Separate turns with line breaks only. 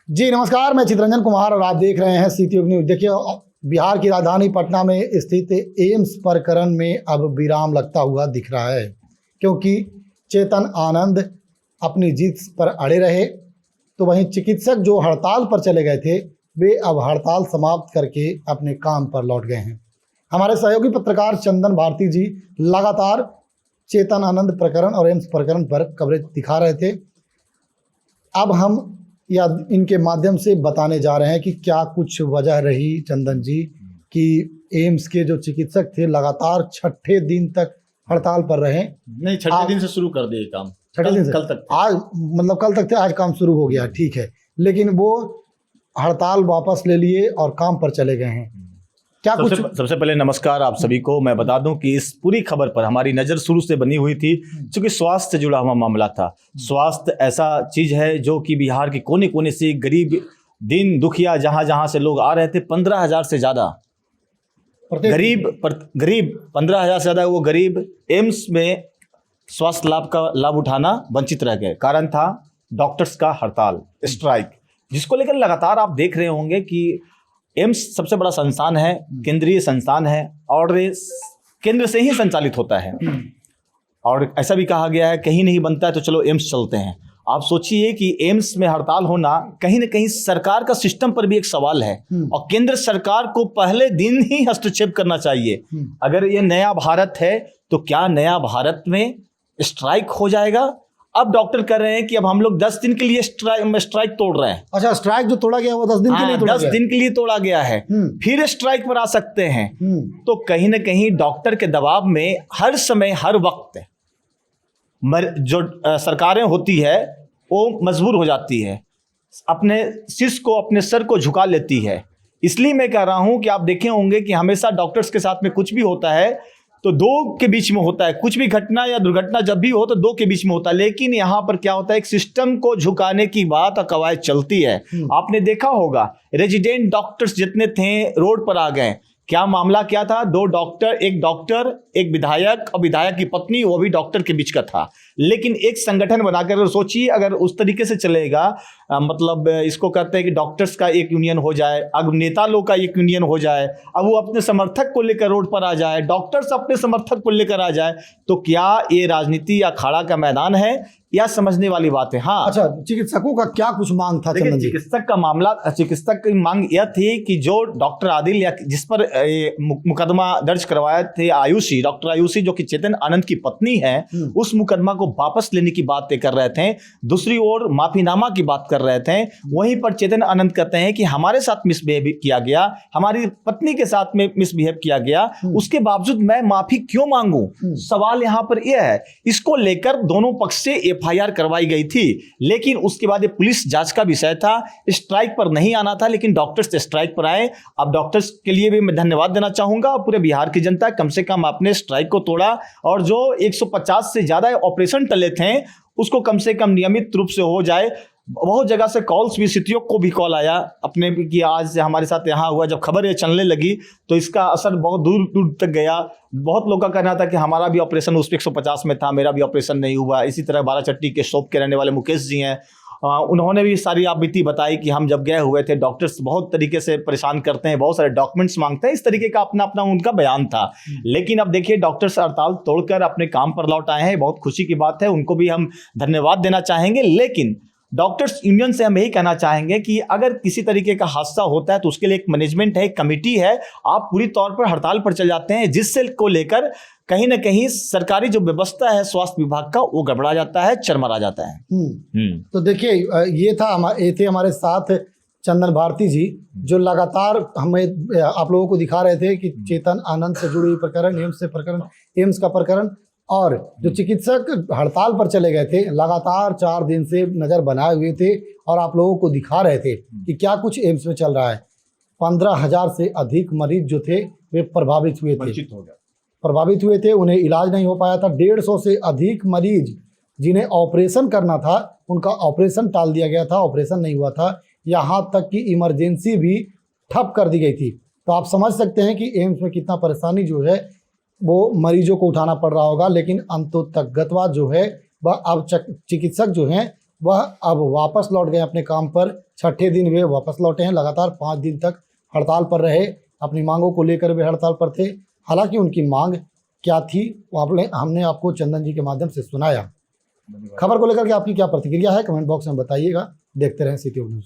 जी नमस्कार, मैं चितरंजन कुमार और आप देख रहे हैं सिटी न्यूज। देखिए, बिहार की राजधानी पटना में स्थित एम्स प्रकरण में अब विराम लगता हुआ दिख रहा है, क्योंकि चेतन आनंद अपनी जीत पर अड़े रहे। तो वहीं चिकित्सक जो हड़ताल पर चले गए थे, वे अब हड़ताल समाप्त करके अपने काम पर लौट गए हैं। हमारे सहयोगी पत्रकार चंदन भारती जी लगातार चेतन आनंद प्रकरण और एम्स प्रकरण पर कवरेज दिखा रहे थे। अब हम या इनके माध्यम से बताने जा रहे हैं कि क्या कुछ वजह रही चंदन जी कि एम्स के जो चिकित्सक थे लगातार छठे दिन तक हड़ताल पर रहे।
नहीं, छठे दिन से शुरू कर दिए काम।
छठे दिन से
कल तक
आज मतलब कल तक थे, आज काम शुरू हो गया, ठीक है, लेकिन वो हड़ताल वापस ले लिए और काम पर चले गए हैं। क्या
सबसे पहले नमस्कार आप सभी को। मैं बता दूं कि इस पूरी खबर पर हमारी नज़र शुरू से बनी हुई थी, क्योंकि स्वास्थ्य से जुड़ा हुआ मामला था। स्वास्थ्य ऐसा चीज़ है जो कि बिहार के कोने कोने से गरीब दिन दुखिया जहां जहां से लोग आ रहे थे। 15,000 से ज़्यादा गरीब 15,000 से ज़्यादा वो गरीब एम्स में स्वास्थ्य लाभ का लाभ उठाना वंचित रह गए। कारण था डॉक्टर्स का हड़ताल, स्ट्राइक, जिसको लेकर लगातार आप देख रहे होंगे कि एम्स सबसे बड़ा संस्थान है, केंद्रीय संस्थान है और केंद्र से ही संचालित होता है। और ऐसा भी कहा गया है कहीं नहीं बनता है तो चलो एम्स चलते हैं। आप सोचिए कि एम्स में हड़ताल होना कहीं ना कहीं सरकार का सिस्टम पर भी एक सवाल है और केंद्र सरकार को पहले दिन ही हस्तक्षेप करना चाहिए। अगर ये नया भारत है तो क्या नया भारत में स्ट्राइक हो जाएगा? अब डॉक्टर कर रहे हैं कि अब हम लोग 10 दिन के लिए स्ट्राइक तोड़ रहे हैं।
अच्छा, स्ट्राइक जो तोड़ा गया वो 10 दिन के लिए तोड़ा
10 दिन के लिए तोड़ा गया है, फिर स्ट्राइक पर आ सकते हैं। तो कहीं ना कहीं डॉक्टर के दबाव में हर समय हर वक्त जो सरकारें होती है वो मजबूर हो जाती है, अपने शीश को अपने सर को झुका लेती है। इसलिए मैं कह रहा हूं कि आप देखे होंगे कि हमेशा डॉक्टर्स के साथ में कुछ भी होता है तो दो के बीच में होता है। कुछ भी घटना या दुर्घटना जब भी हो तो दो के बीच में होता है, लेकिन यहाँ पर क्या होता है, एक सिस्टम को झुकाने की बात और कवायद चलती है। आपने देखा होगा रेजिडेंट डॉक्टर्स जितने थे रोड पर आ गए। क्या मामला क्या था? एक डॉक्टर, एक विधायक और विधायक की पत्नी, वो भी डॉक्टर के बीच का था। लेकिन एक संगठन बनाकर सोचिए, अगर उस तरीके से चलेगा, मतलब इसको कहते हैं कि डॉक्टर्स का एक यूनियन हो जाए, अब नेता लोग का एक यूनियन हो जाए, अब वो अपने समर्थक को लेकर रोड पर आ जाए, डॉक्टर्स अपने समर्थक को लेकर आ जाए, तो क्या ये राजनीति या अखाड़ा का मैदान है या समझने वाली बात है? हाँ।
अच्छा, चिकित्सकों का क्या कुछ मांग था?
चिकित्सक की मांग यह थी कि जो डॉक्टर आदिल या जिस पर मुकदमा दर्ज करवाए थे आयुषी, डॉक्टर आयुषी जो कि चेतन आनंद की पत्नी है, उस मुकदमा को वापस लेने की बात कर रहे थे। दूसरी ओर माफीनामा की बात कर रहे थे। वहीं पर चेतन आनंद कहते हैं कि हमारे साथ मिसबिहेव किया गया, हमारी पत्नी के साथ में मिसबिहेव किया गया, उसके बावजूद मैं माफी क्यों मांगू? सवाल यहां पर यह है। इसको लेकर दोनों पक्ष से एफआईआर करवाई गई थी, लेकिन उसके बाद ये पुलिस जांच का विषय था। स्ट्राइक पर नहीं आना था, लेकिन डॉक्टर्स स्ट्राइक पर आए। अब डॉक्टर्स के लिए भी मैं धन्यवाद देना चाहूंगा। पूरे बिहार की जनता कम से कम आपने स्ट्राइक को तोड़ा और जो 150 से ज्यादा ऑपरेशन टले थे उसको कम से कम नियमित रूप से हो जाए। बहुत जगह से कॉल्स भी, सिटियों को भी कॉल आया अपने कि आज हमारे साथ यहाँ हुआ। जब खबर ये चलने लगी तो इसका असर बहुत दूर दूर तक गया। बहुत लोगों का कहना था कि हमारा भी ऑपरेशन उस पर 150 में था, मेरा भी ऑपरेशन नहीं हुआ। इसी तरह बाराचट्टी के शॉप के रहने वाले मुकेश जी हैं, उन्होंने भी सारी आप बीती बताई कि हम जब गए हुए थे, डॉक्टर्स बहुत तरीके से परेशान करते हैं, बहुत सारे डॉक्यूमेंट्स मांगते हैं, इस तरीके का अपना अपना उनका बयान था। लेकिन अब देखिए डॉक्टर्स हड़ताल तोड़कर अपने काम पर लौट आए हैं, बहुत खुशी की बात है, उनको भी हम धन्यवाद देना चाहेंगे। लेकिन डॉक्टर्स यूनियन से हम यही कहना चाहेंगे कि अगर किसी तरीके का हादसा होता है तो उसके लिए एक मैनेजमेंट है, एक कमेटी है। आप पूरी तौर पर हड़ताल पर चल जाते हैं, जिससे को लेकर कहीं ना कहीं सरकारी जो व्यवस्था है स्वास्थ्य विभाग का, वो गड़बड़ा जाता है, चरमरा जाता है।
तो देखिए, ये थे हमारे साथ चंदन भारती जी, जो लगातार हमें आप लोगों को दिखा रहे थे कि चेतन आनंद से जुड़ी प्रकरण, एम्स का प्रकरण, और जो चिकित्सक हड़ताल पर चले गए थे, लगातार 4 दिन से नजर बनाए हुए थे और आप लोगों को दिखा रहे थे कि क्या कुछ एम्स में चल रहा है। 15,000 से अधिक मरीज जो थे वे प्रभावित हुए थे, उन्हें इलाज नहीं हो पाया था। 150 से अधिक मरीज जिन्हें ऑपरेशन करना था, उनका ऑपरेशन टाल दिया गया था, ऑपरेशन नहीं हुआ था। यहाँ तक कि इमरजेंसी भी ठप कर दी गई थी। तो आप समझ सकते हैं कि एम्स में कितना परेशानी जो है वो मरीजों को उठाना पड़ रहा होगा। लेकिन अंतोतगतवा जो है वह अब चिकित्सक जो हैं वह अब वापस लौट गए अपने काम पर। छठे दिन वे वापस लौटे हैं। लगातार 5 दिन तक हड़ताल पर रहे। अपनी मांगों को लेकर वे हड़ताल पर थे। हालांकि उनकी मांग क्या थी वो हमने आपको चंदन जी के माध्यम से सुनाया। खबर को लेकर के आपकी क्या प्रतिक्रिया है, कमेंट बॉक्स में बताइएगा। देखते रहें सिटी न्यूज़।